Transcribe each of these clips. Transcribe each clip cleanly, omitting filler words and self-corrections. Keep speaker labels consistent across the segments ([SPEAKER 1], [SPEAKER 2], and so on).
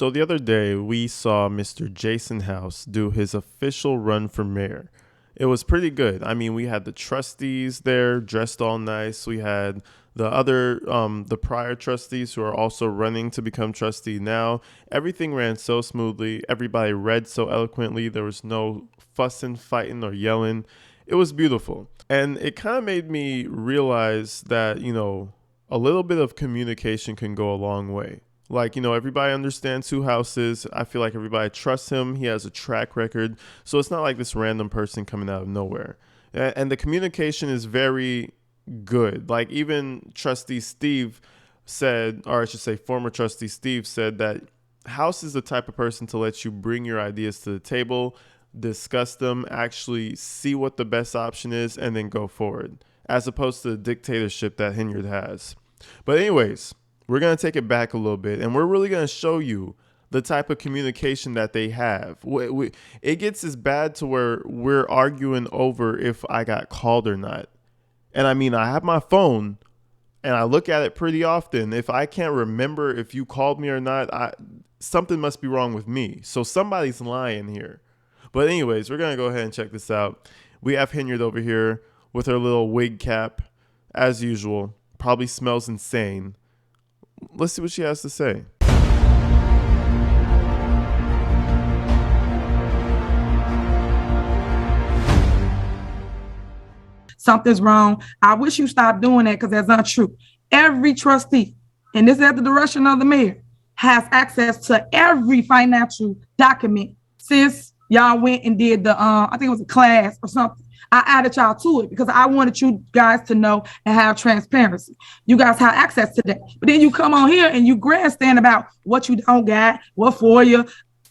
[SPEAKER 1] So the other day, we saw Mr. Jason House do his official run for mayor. It was pretty good. I mean, we had the trustees there dressed all nice. We had the prior trustees who are also running to become trustee now. Everything ran so smoothly. Everybody read so eloquently. There was no fussing, fighting, or yelling. It was beautiful. And it kind of made me realize that, a little bit of communication can go a long way. Like, everybody understands who House is. I feel like everybody trusts him. He has a track record. So it's not like this random person coming out of nowhere. And the communication is very good. Like, even Trustee Steve said, or I should say former Trustee Steve said that House is the type of person to let you bring your ideas to the table, discuss them, actually see what the best option is, and then go forward, as opposed to the dictatorship that Henyard has. But anyways, we're going to take it back a little bit, and we're really going to show you the type of communication that they have. It gets as bad to where we're arguing over if I got called or not. And I mean, I have my phone, and I look at it pretty often. If I can't remember if you called me or not, something must be wrong with me. So somebody's lying here. But anyways, we're going to go ahead and check this out. We have Henyard over here with her little wig cap, as usual. Probably smells insane. Let's see what she has to say.
[SPEAKER 2] Something's wrong. I wish you stopped doing that because that's not true. Every trustee, and this is at the direction of the mayor, has access to every financial document since y'all went and did the, I think it was a class or something. I added y'all to it because I wanted you guys to know and have transparency. You guys have access to that. But then you come on here and you grandstand about what you don't got, what for you.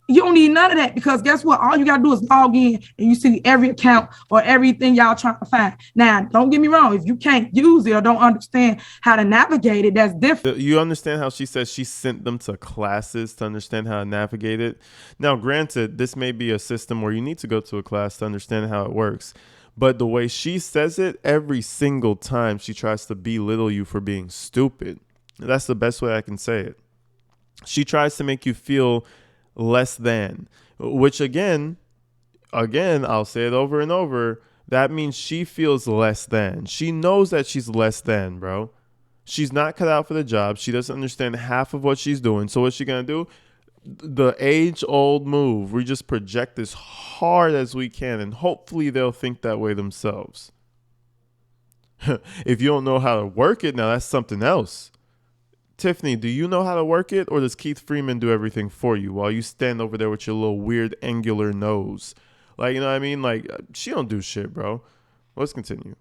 [SPEAKER 2] You don't need none of that because guess what? All you got to do is log in and you see every account or everything y'all trying to find. Now, don't get me wrong. If you can't use it or don't understand how to navigate it, that's different.
[SPEAKER 1] You understand how she says she sent them to classes to understand how to navigate it? Now, granted, this may be a system where you need to go to a class to understand how it works. But the way she says it, every single time she tries to belittle you for being stupid. That's the best way I can say it. She tries to make you feel less than, which again, I'll say it over and over. That means she feels less than. She knows that she's less than, bro. She's not cut out for the job. She doesn't understand half of what she's doing. So what's she going to do? The age-old move. We just project as hard as we can, and hopefully they'll think that way themselves. If you don't know how to work it, now that's something else. Tiffany, do you know how to work it, or does Keith Freeman do everything for you while you stand over there with your little weird angular nose? Like, you know what I mean? Like, she don't do shit, bro. Let's continue.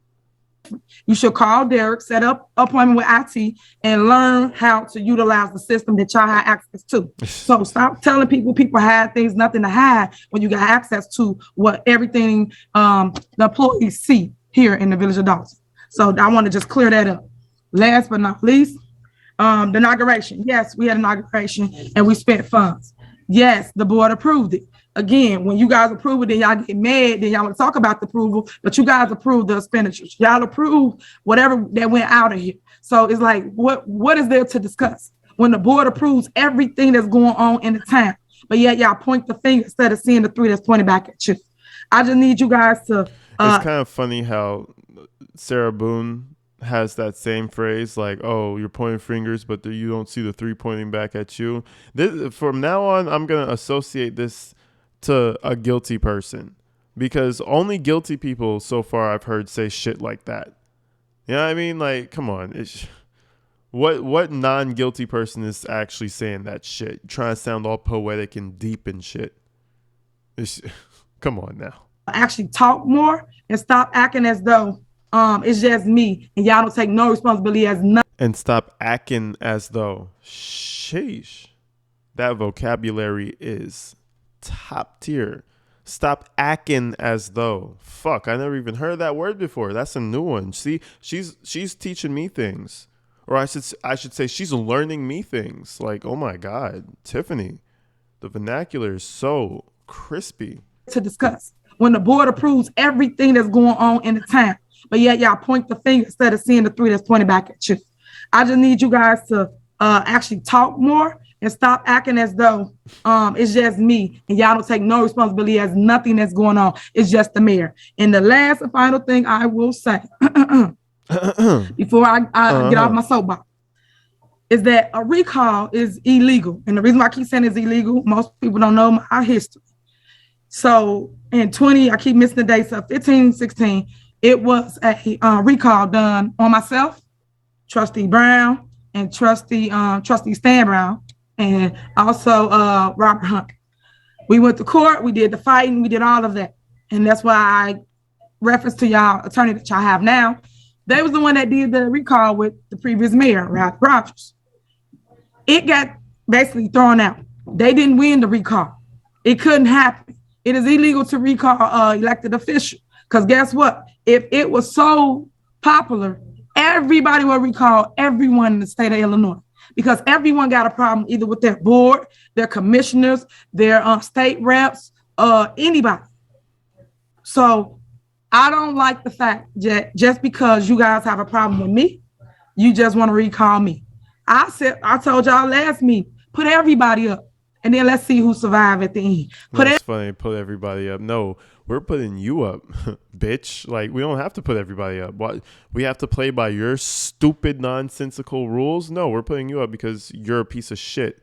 [SPEAKER 2] You should call Derek, set up an appointment with IT, and learn how to utilize the system that y'all have access to. So stop telling people hide things, nothing to hide when you got access to what everything the employees see here in the Village of Dawson. So I want to just clear that up. Last but not least, the inauguration. Yes, we had inauguration and we spent funds. Yes, the board approved it. Again, when you guys approve it, then y'all get mad, then y'all want to talk about the approval, but you guys approved the expenditures. Y'all approved whatever that went out of here. So it's like, what is there to discuss when the board approves everything that's going on in the town? But yet y'all point the finger instead of seeing the three that's pointing back at you. I just need you guys to.
[SPEAKER 1] It's kind of funny how Sarah Boone has that same phrase, like, oh, you're pointing fingers, but you don't see the three pointing back at you. From now on, I'm going to associate this to a guilty person, because only guilty people so far I've heard say shit like that. You know what I mean? Like, come on. What non-guilty person is actually saying that shit? Trying to sound all poetic and deep and shit. Come on now.
[SPEAKER 2] Actually talk more and stop acting as though it's just me and y'all don't take no responsibility as nothing.
[SPEAKER 1] And stop acting as though. Sheesh. That vocabulary is top tier. Stop acting as though. Fuck, I never even heard that word before. That's a new one. See, she's teaching me things. Or I should say she's learning me things. Like, oh my God, Tiffany, the vernacular is so crispy.
[SPEAKER 2] To discuss when the board approves everything that's going on in the town, but yet y'all point the finger instead of seeing the three that's pointing back at you. I just need you guys to actually talk more and stop acting as though it's just me and y'all don't take no responsibility as nothing that's going on. It's just the mayor. And the last and final thing I will say before I get off my soapbox is that a recall is illegal. And the reason why I keep saying it's illegal, most people don't know my history. So in I keep missing the dates of 15, 16, it was a recall done on myself, Trustee Brown, and Trustee Stan Brown, and also Robert Hunt. We went to court, we did the fighting, we did all of that. And that's why I reference to y'all attorney that y'all have now. They was the one that did the recall with the previous mayor, Ralph Rogers. It got basically thrown out. They didn't win the recall. It couldn't happen. It is illegal to recall elected official. Because guess what? If it was so popular, everybody would recall everyone in the state of Illinois. Because everyone got a problem either with their board, their commissioners, their state reps, anybody. So I don't like the fact that just because you guys have a problem with me, you just want to recall me. I told y'all last meeting, put everybody up, and then let's see who survived at the end.
[SPEAKER 1] That's funny. Put everybody up. No, we're putting you up, bitch. Like, we don't have to put everybody up. What? We have to play by your stupid, nonsensical rules? No, we're putting you up because you're a piece of shit,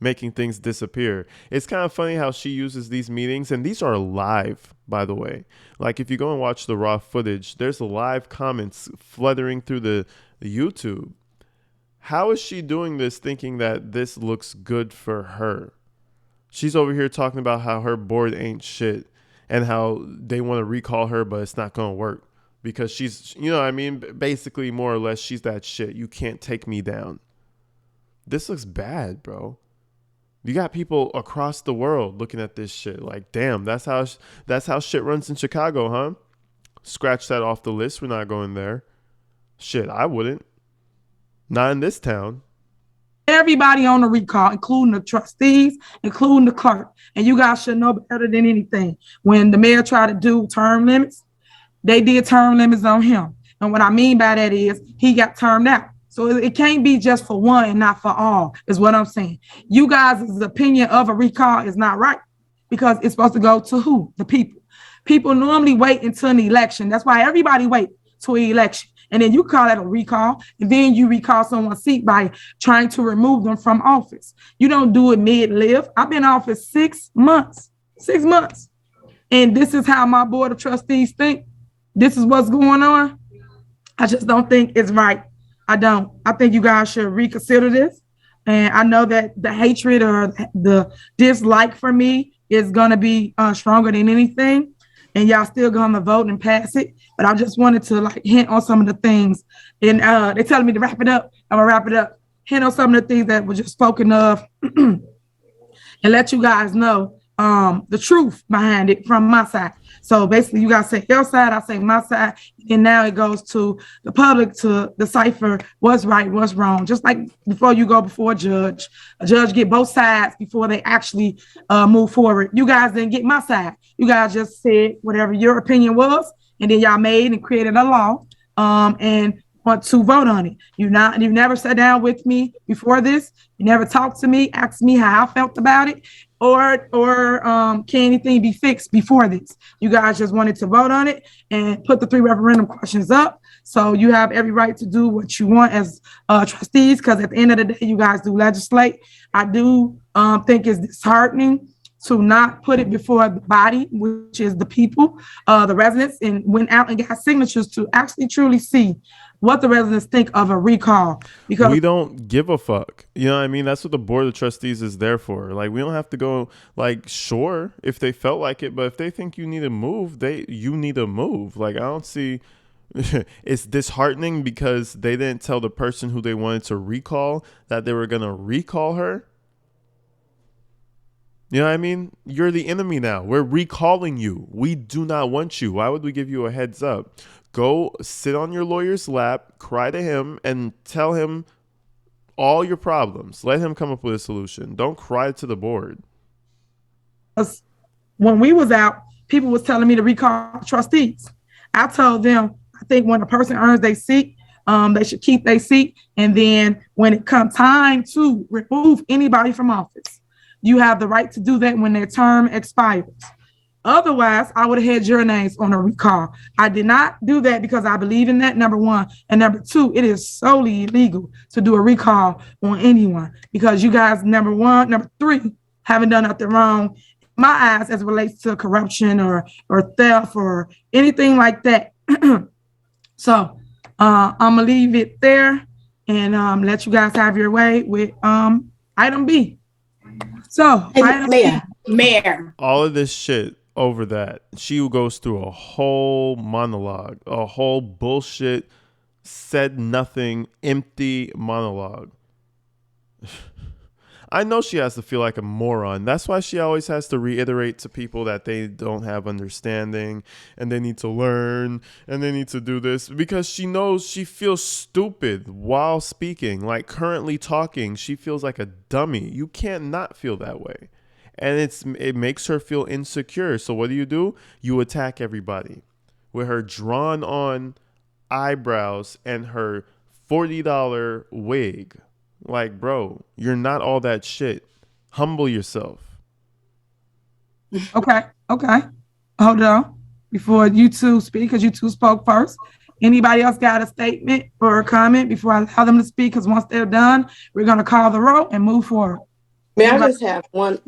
[SPEAKER 1] making things disappear. It's kind of funny how she uses these meetings, and these are live, by the way. Like, if you go and watch the raw footage, there's live comments fluttering through the YouTube. How is she doing this thinking that this looks good for her? She's over here talking about how her board ain't shit and how they want to recall her, but it's not going to work because she's, you know what I mean? Basically, more or less, she's that shit. You can't take me down. This looks bad, bro. You got people across the world looking at this shit like, damn, that's how shit runs in Chicago, huh? Scratch that off the list. We're not going there. Shit, I wouldn't. Not in this town.
[SPEAKER 2] Everybody on the recall, including the trustees, including the clerk. And you guys should know better than anything. When the mayor tried to do term limits, they did term limits on him. And what I mean by that is he got termed out. So it can't be just for one and not for all, is what I'm saying. You guys' opinion of a recall is not right because it's supposed to go to who? The people. People normally wait until an election. That's why everybody waits to an election. And then you call that a recall, and then you recall someone's seat by trying to remove them from office. You don't do it mid-live. I've been in office 6 months. 6 months. And this is how my board of trustees think. This is what's going on. I just don't think it's right. I don't. I think you guys should reconsider this. And I know that the hatred or the dislike for me is going to be stronger than anything. And y'all still gonna vote and pass it. But I just wanted to like hint on some of the things. And they're telling me to wrap it up. I'm gonna wrap it up. Hint on some of the things that were just spoken of and let you guys know the truth behind it from my side. So basically you guys say your side, I say my side. And now it goes to the public to decipher what's right, what's wrong. Just like before you go before a judge get both sides before they actually move forward. You guys didn't get my side. You guys just said whatever your opinion was, and then y'all made and created a law and want to vote on it. You never sat down with me before this. You never talked to me, asked me how I felt about it, or can anything be fixed before this? You guys just wanted to vote on it and put the 3 referendum questions up. So you have every right to do what you want as trustees, because at the end of the day, you guys do legislate. I do think it's disheartening to not put it before the body, which is the people, the residents, and went out and got signatures to actually truly see what the residents think of a recall. Because
[SPEAKER 1] we don't give a fuck. You know what I mean? That's what the board of trustees is there for. Like, we don't have to go, like, sure, if they felt like it, but if they think you need to move, you need to move. Like, I don't see... It's disheartening because they didn't tell the person who they wanted to recall that they were going to recall her. You know what I mean? You're the enemy now. We're recalling you. We do not want you. Why would we give you a heads up? Go sit on your lawyer's lap, cry to him, and tell him all your problems. Let him come up with a solution. Don't cry to the board.
[SPEAKER 2] When we was out, people was telling me to recall trustees. I told them, I think when a person earns their seat, They should keep their seat. And then when it comes time to remove anybody from office, you have the right to do that when their term expires. Otherwise, I would have had your names on a recall. I did not do that because I believe in that, number one. And number two, it is solely illegal to do a recall on anyone because you guys, number three, haven't done nothing wrong in my eyes as it relates to corruption or theft or anything like that. So I'm gonna leave it there and let you guys have your way with item B. So
[SPEAKER 3] Hey, Mayor.
[SPEAKER 1] All of this shit over that. She goes through a whole monologue, a whole bullshit, said nothing, empty monologue. I know she has to feel like a moron. That's why she always has to reiterate to people that they don't have understanding and they need to learn and they need to do this because she knows she feels stupid while speaking. Like currently talking, she feels like a dummy. You can't not feel that way. And it makes her feel insecure. So what do? You attack everybody with her drawn on eyebrows and her $40 wig. Like, bro, you're not all that shit. Humble yourself.
[SPEAKER 2] Okay. Hold on. Before you two speak, because you two spoke first. Anybody else got a statement or a comment before I allow them to speak? Because once they're done, we're going to call the roll and move forward.
[SPEAKER 3] May I just have one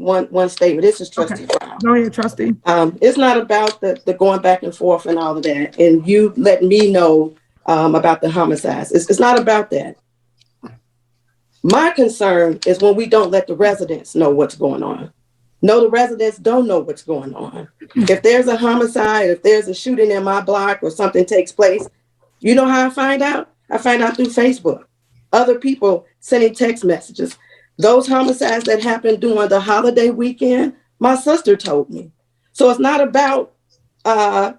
[SPEAKER 3] statement? This is Trustee Brown.
[SPEAKER 2] Go ahead, Trustee.
[SPEAKER 3] It's not about the going back and forth and all of that, and you let me know about the homicides. It's not about that. My concern is when we don't let the residents know what's going on. No, the residents don't know what's going on. If there's a homicide, if there's a shooting in my block or something takes place, you know how I find out? I find out through Facebook. Other people sending text messages. Those homicides that happened during the holiday weekend, my sister told me. So it's not about,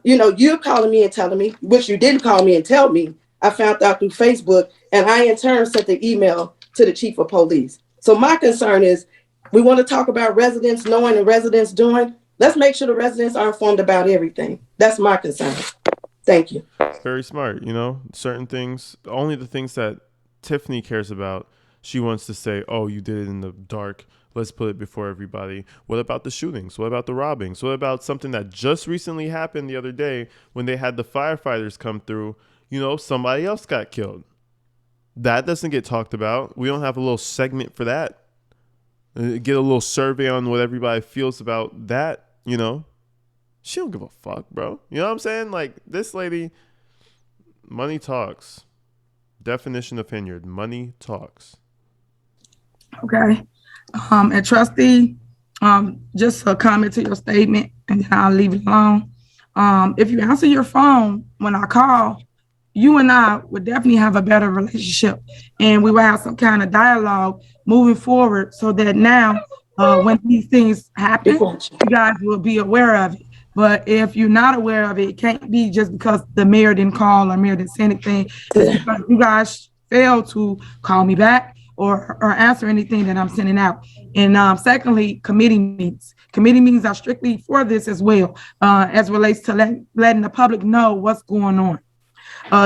[SPEAKER 3] you calling me and telling me, which you didn't call me and tell me. I found out through Facebook, and I in turn sent the email to the chief of police. So my concern is we want to talk about residents knowing and residents doing. Let's make sure the residents are informed about everything. That's my concern. Thank you.
[SPEAKER 1] Very smart. Certain things, only the things that Tiffany cares about, she wants to say, oh, you did it in the dark. Let's put it before everybody. What about the shootings? What about the robbings? What about something that just recently happened the other day when they had the firefighters come through? Somebody else got killed. That doesn't get talked about. We don't have a little segment for that. Get a little survey on what everybody feels about that, She don't give a fuck, bro. You know what I'm saying? Like, this lady, money talks. Definition of Henyard, money talks.
[SPEAKER 2] Okay. And Trustee, just a comment to your statement, and then I'll leave it alone. If you answer your phone when I call, you and I would definitely have a better relationship, and we will have some kind of dialogue moving forward so that now when these things happen, you guys will be aware of it. But if you're not aware of it, it can't be just because the mayor didn't call or mayor didn't say anything. It's because you guys failed to call me back or answer anything that I'm sending out. And secondly, committee meetings. Committee meetings are strictly for this as well, as relates to letting the public know what's going on.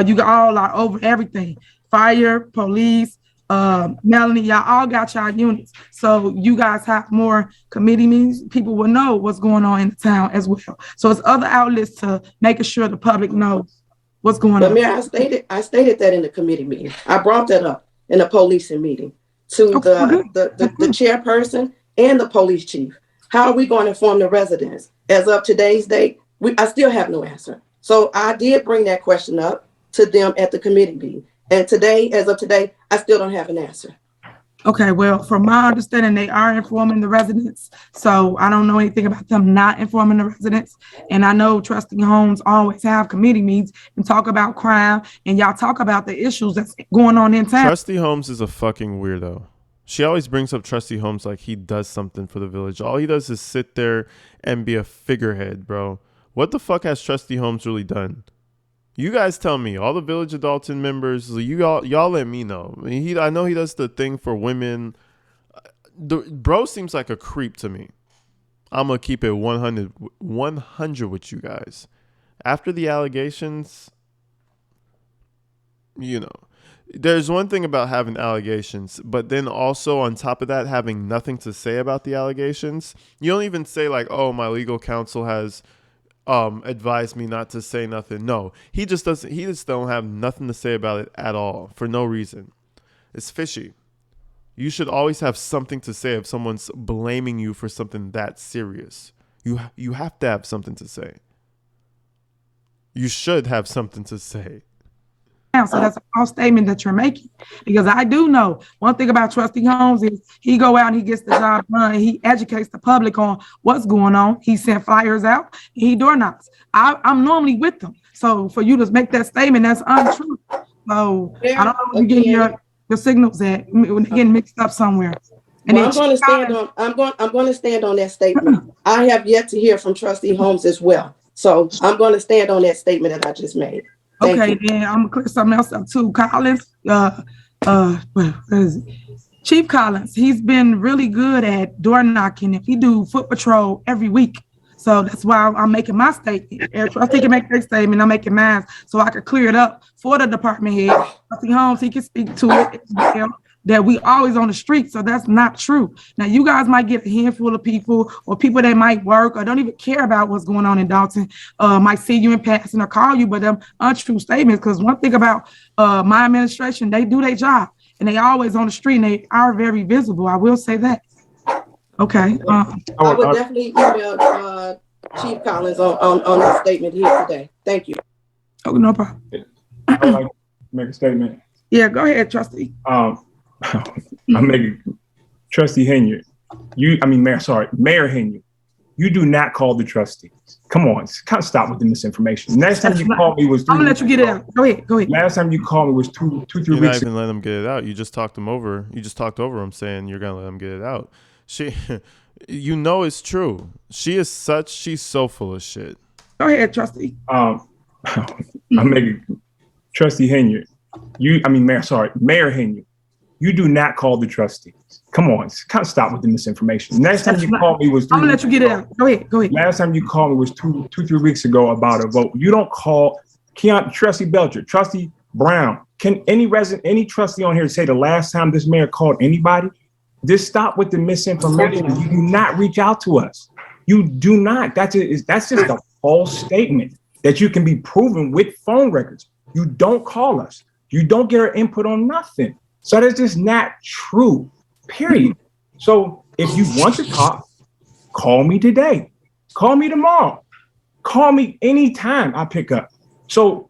[SPEAKER 2] You all are over everything. Fire, police, Melanie, y'all all got y'all units. So you guys have more committee meetings. People will know what's going on in the town as well. So it's other outlets to making sure the public knows what's going on.
[SPEAKER 3] Mayor, I stated that in the committee meeting. I brought that up in the policing meeting to the chairperson and the police chief. How are we going to inform the residents? As of today's date, I still have no answer. So I did bring that question up to them at the committee meeting. And today, as of today, I still don't have an answer.
[SPEAKER 2] Okay, well, from my understanding, they are informing the residents. So I don't know anything about them not informing the residents. And I know trustee homes always have committee meetings and talk about crime. And y'all talk about the issues that's going on in town.
[SPEAKER 1] Trustee Holmes is a fucking weirdo. She always brings up Trustee Holmes like he does something for the village. All he does is sit there and be a figurehead, bro. What the fuck has Trustee Holmes really done? You guys tell me. All the Village of Dalton members, y'all let me know. I know he does the thing for women. Bro seems like a creep to me. I'm going to keep it 100 with you guys. After the allegations, you know, there's one thing about having allegations, but then also on top of that, having nothing to say about the allegations. You don't even say like, oh, my legal counsel has advised me not to say nothing. No, he just doesn't. He just don't have nothing to say about it at all for no reason. It's fishy. You should always have something to say if someone's blaming you for something that serious. You have to have something to say. You should have something to say.
[SPEAKER 2] So that's a false statement that you're making, because I do know one thing about Trustee Holmes is he go out and he gets the job done. He educates the public on what's going on. He sent flyers out. He door knocks. I'm normally with them. So for you to make that statement, that's untrue. So I don't know where you get your signals at when they get mixed up somewhere. And
[SPEAKER 3] well, I'm going to stand on that statement. I have yet to hear from Trustee Holmes as well. So I'm going to stand on that statement that I just made.
[SPEAKER 2] Okay, then I'm gonna clear something else up too. Collins, Chief Collins, he's been really good at door knocking. He do foot patrol every week. So that's why I'm making my statement. I think he make their statement, I'm making mine so I could clear it up for the department head. Trustee Holmes, he can speak to it as well, that we always on the street. So that's not true. Now you guys might get a handful of people or people that might work or don't even care about what's going on in Dalton, might see you in passing or call you, but them untrue statements. Because one thing about my administration, they do their job and they always on the street and they are very visible. I will say that. Okay.
[SPEAKER 3] I would definitely email Chief Collins on this statement here today. Thank you.
[SPEAKER 2] Oh, no problem.
[SPEAKER 4] I'd like to make a statement.
[SPEAKER 2] Yeah, go ahead, Trustee.
[SPEAKER 4] I'm making Trustee Henyard. Mayor Henyard. You do not call the trustees. Come on, kind of stop with the misinformation. Last time you called me was 3
[SPEAKER 2] I'm gonna let you get it out. Go ahead.
[SPEAKER 4] Last time you called me was 3 weeks ago.
[SPEAKER 1] You're not even letting them get it out. You just talked them over. You just talked over them saying you're gonna let them get it out. You know it's true. She's so full of shit.
[SPEAKER 2] Go ahead, Trustee.
[SPEAKER 4] I'm making Trustee Henyard. Mayor Henyard. You do not call the trustees. Come on, kind of stop with the misinformation. Last time you called me was 3
[SPEAKER 2] I'm gonna let you get it out. Go ahead.
[SPEAKER 4] Last time you called me was 3 weeks ago about a vote. You don't call Trustee Belcher, Trustee Brown. Can any trustee on here say the last time this mayor called anybody? Just stop with the misinformation. You do not reach out to us. You do not. That's just a false statement that you can be proven with phone records. You don't call us. You don't get our input on nothing. So that's just not true, period. So if you want to talk, call me today. Call me tomorrow. Call me anytime I pick up. So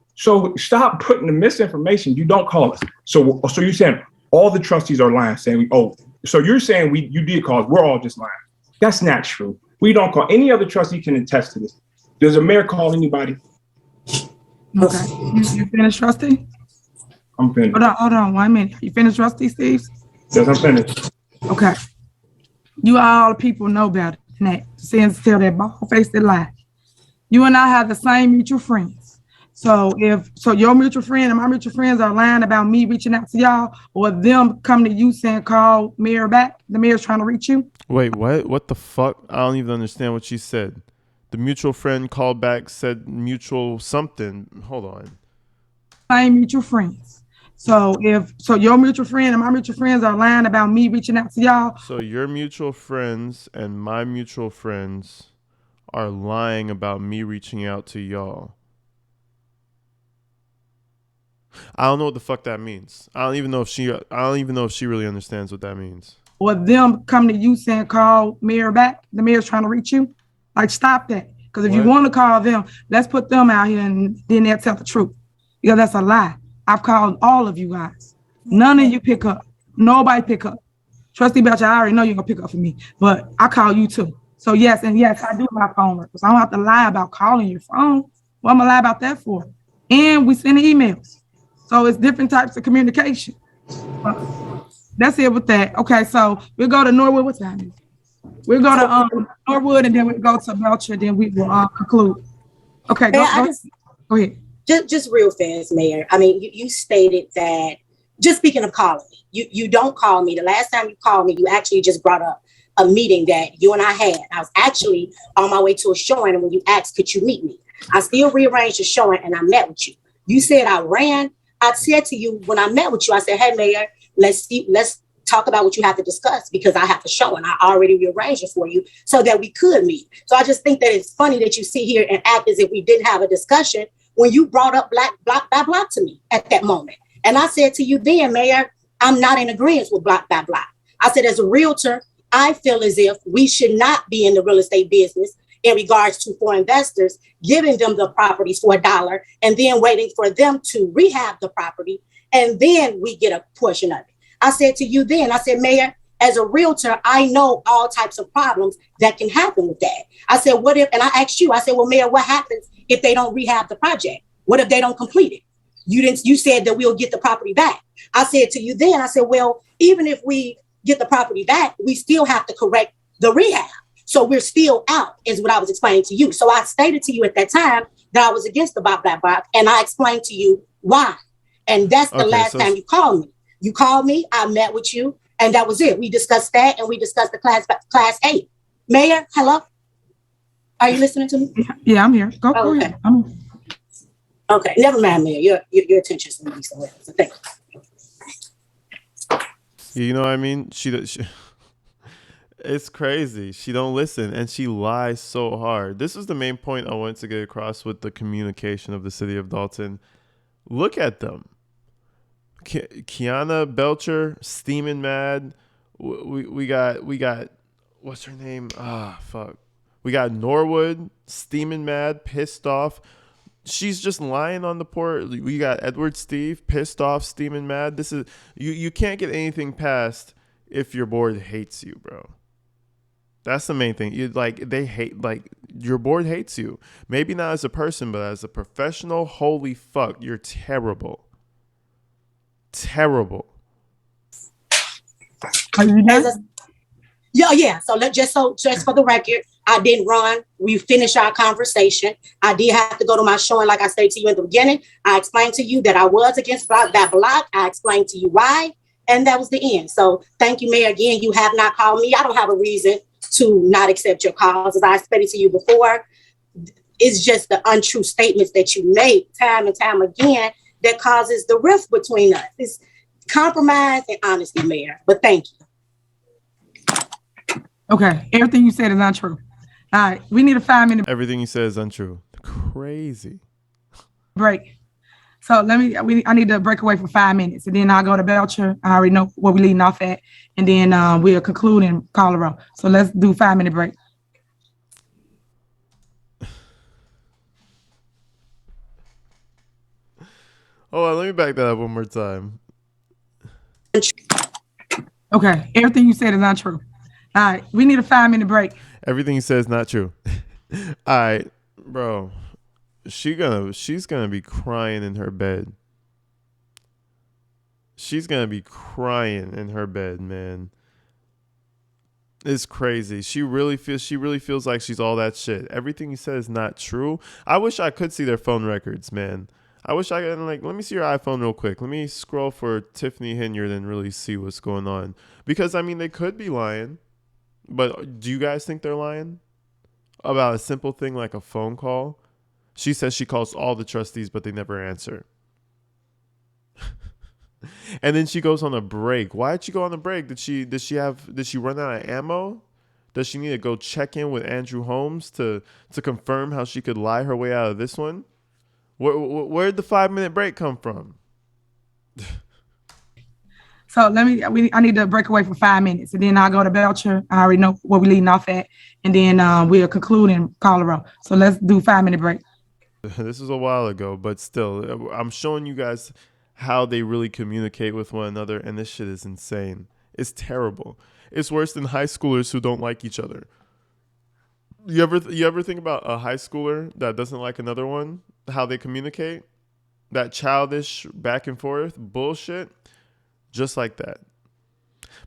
[SPEAKER 4] stop putting the misinformation. You don't call us. So you're saying all the trustees are lying, saying, so you're saying you did call us. We're all just lying. That's not true. We don't call. Any other trustee can attest to this. Does a mayor call anybody?
[SPEAKER 2] Okay. You finished, Trustee?
[SPEAKER 4] I'm finished.
[SPEAKER 2] Hold on 1 minute. You finished, Trustee Steve?
[SPEAKER 4] Yes, I'm finished.
[SPEAKER 2] Okay. You all the people know better than that. Since tell that bald-faced lie. You and I have the same mutual friends. So if your mutual friend and my mutual friends are lying about me reaching out to y'all, or them coming to you saying call mayor back, the mayor's trying to reach you.
[SPEAKER 1] Wait, what? What the fuck? I don't even understand what she said. The mutual friend called back, said mutual something. Hold on.
[SPEAKER 2] Same mutual friends. So your mutual friend and my mutual friends are lying about me reaching out to y'all.
[SPEAKER 1] So your mutual friends and my mutual friends are lying about me reaching out to y'all. I don't know what the fuck that means. I don't even know if she really understands what that means.
[SPEAKER 2] Or them come to you saying call mayor back. The mayor's trying to reach you. Like, stop that. Because if you want to call them, let's put them out here and then they'll tell the truth. Because that's a lie. I've called all of you guys. None of you pick up. Nobody pick up. Trustee Belcher, I already know you're going to pick up for me, but I call you too. So yes, I do my phone records. I don't have to lie about calling your phone. What am I lie about that for? And we send emails. So it's different types of communication. That's it with that. Okay, so we'll go to Norwood. What time is it? We'll go to Norwood and then we'll go to Belcher, then we will conclude. Okay, go ahead.
[SPEAKER 5] Just real fast, Mayor. I mean, you stated that, just speaking of calling me, you don't call me. The last time you called me, you actually just brought up a meeting that you and I had. I was actually on my way to a showing, and when you asked, could you meet me? I still rearranged the showing and I met with you. You said I ran. I said to you when I met with you, I said, hey, Mayor, let's talk about what you have to discuss because I have to show and I already rearranged it for you so that we could meet. So I just think that it's funny that you sit here and act as if we didn't have a discussion when you brought up block by block to me at that moment. And I said to you then, Mayor, I'm not in agreement with block by block. I said, as a realtor, I feel as if we should not be in the real estate business in regards to for investors, giving them the properties for $1 and then waiting for them to rehab the property. And then we get a portion of it. I said to you then, I said, Mayor, as a realtor, I know all types of problems that can happen with that. I said, what if, and I asked you, I said, well, Mayor, what happens if they don't rehab the project? What if they don't complete it? You said that we'll get the property back. I said to you then, I said, well, even if we get the property back, we still have to correct the rehab. So we're still out, is what I was explaining to you. So I stated to you at that time that I was against the block by block, and I explained to you why. And that's the last time you called me. You called me, I met with you, and that was it. We discussed that, and we discussed the class 8. Mayor, hello? Are you listening to me?
[SPEAKER 2] Yeah, I'm here. Go ahead.
[SPEAKER 5] Okay, never mind, Mayor. Your attention's going to be somewhere else. So thank you.
[SPEAKER 1] You know what I mean? It's crazy. She don't listen, and she lies so hard. This is the main point I wanted to get across with the communication of the city of Dalton. Look at them. Kiana Belcher, steaming mad. We got what's her name? Fuck. We got Norwood, steaming mad, pissed off. She's just lying on the port. We got Edward Steve, pissed off, steaming mad. This is you can't get anything passed if your board hates you, bro. That's the main thing. Your board hates you. Maybe not as a person, but as a professional, holy fuck, you're terrible. Terrible.
[SPEAKER 2] Are you done?
[SPEAKER 5] Yeah. So just for the record, I didn't run. We finished our conversation. I did have to go to my showing, like I said to you in the beginning. I explained to you that I was against that block. I explained to you why, and that was the end. So thank you, Mayor. Again, you have not called me. I don't have a reason to not accept your calls. As I stated to you before, it's just the untrue statements that you make time and time again that causes the rift between us. It's compromise and honesty, Mayor. But thank you.
[SPEAKER 2] Okay, everything you said is not true. All right, we need a 5-minute
[SPEAKER 1] Everything you said is untrue. Crazy.
[SPEAKER 2] break. So I need to break away for 5 minutes, and then I'll go to Belcher. I already know where we're leading off at, and then we'll conclude in Colorado. So let's do 5-minute break.
[SPEAKER 1] Hold on, let me back that up one more time.
[SPEAKER 2] Okay, everything you said is not true. All right, we need a 5-minute break.
[SPEAKER 1] Everything you said is not true. All right, bro. She's gonna be crying in her bed. She's gonna be crying in her bed, man. It's crazy. She really feels like she's all that shit. Everything you said is not true. I wish I could see their phone records, man. I wish I could, let me see your iPhone real quick. Let me scroll for Tiffany Henyard and really see what's going on. Because, I mean, they could be lying. But do you guys think they're lying? About a simple thing like a phone call? She says she calls all the trustees, but they never answer. And then she goes on a break. Why did she go on a break? Did she run out of ammo? Does she need to go check in with Andrew Holmes to confirm how she could lie her way out of this one? Where'd the 5-minute break come from?
[SPEAKER 2] So I need to break away for 5 minutes, and then I'll go to Belcher. I already know where we're leading off at, and then we'll conclude in Colorado. So let's do 5-minute break.
[SPEAKER 1] This is a while ago, but still, I'm showing you guys how they really communicate with one another, and this shit is insane. It's terrible. It's worse than high schoolers who don't like each other. You ever think about a high schooler that doesn't like another one? How they communicate? That childish back and forth bullshit? Just like that.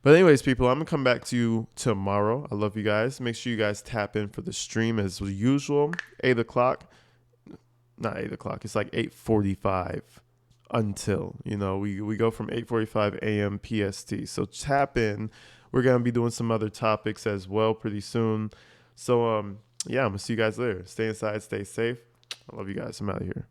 [SPEAKER 1] But anyways, people, I'm going to come back to you tomorrow. I love you guys. Make sure you guys tap in for the stream as usual. 8 o'clock. Not 8 o'clock. It's like 8:45 until, we go from 8:45 a.m. PST. So tap in. We're going to be doing some other topics as well pretty soon. So, I'm going to see you guys later. Stay inside. Stay safe. I love you guys. I'm out of here.